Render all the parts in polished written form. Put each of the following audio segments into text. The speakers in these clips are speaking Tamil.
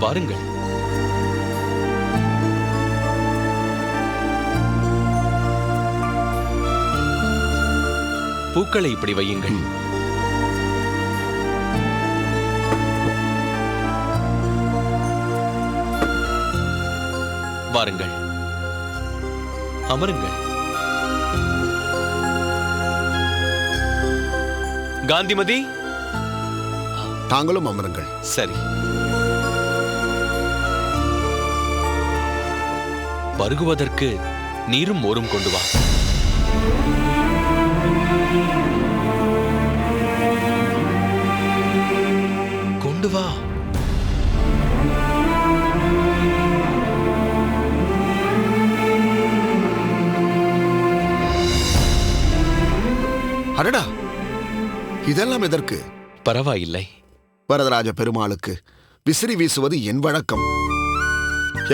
வாருங்கள். பூக்களை இப்படி வையுங்கள். வாருங்கள், அமருங்கள். காந்திமதி, தாங்களும் அமருங்கள். சரி. பருகுவதற்கு நீரும் மோரும் கொண்டு வா. கொண்டு வா. அடடா, இதெல்லாம் எதற்கு? பரவாயில்லை. வரதராஜ பெருமாளுக்கு விசிறி வீசுவது என் வழக்கம்.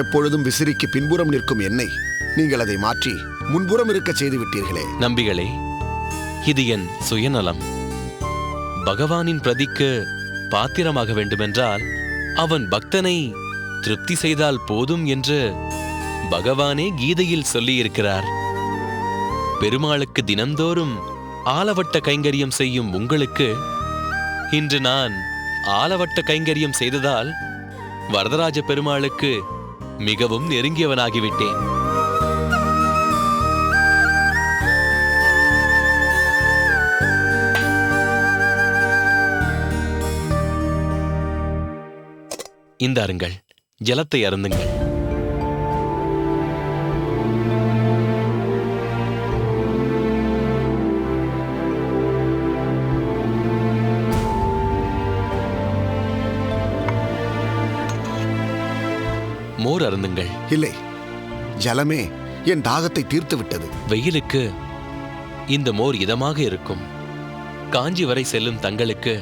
எப்பொழுதும் விசிறிக்கு பின்புறம் நிற்கும் என்னை நீங்கள் அதை மாற்றி முன்புறம் இருக்க செய்து விட்டீர்களே. நம்பிகளே, இது என் சுயநலம். பகவானின் பிரதிக்கு பாத்திரமாக வேண்டுமென்றால் அவன் பக்தனை திருப்தி செய்தால் போதும் என்று பகவானே கீதையில் சொல்லியிருக்கிறார். பெருமாளுக்கு தினந்தோறும் ஆலவட்ட கைங்கரியம் செய்யும் உங்களுக்கு இன்று நான் ஆலவட்ட கைங்கரியம் செய்ததால் வரதராஜ பெருமாளுக்கு மிகவும் நெருங்கியவனாகிவிட்டேன். இந்தாருங்கள், ஜலத்தை அருந்துங்கள். மோர் அருந்துங்கள். இல்லை, ஜலமே என் தாகத்தை தீர்த்து விட்டது. வெயிலுக்கு இந்த மோர் இதமாக இருக்கும். காஞ்சி வரை செல்லும் தங்களுக்கு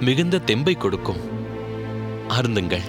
மிகுந்த தெம்பை கொடுக்கும். அருந்துங்கள்.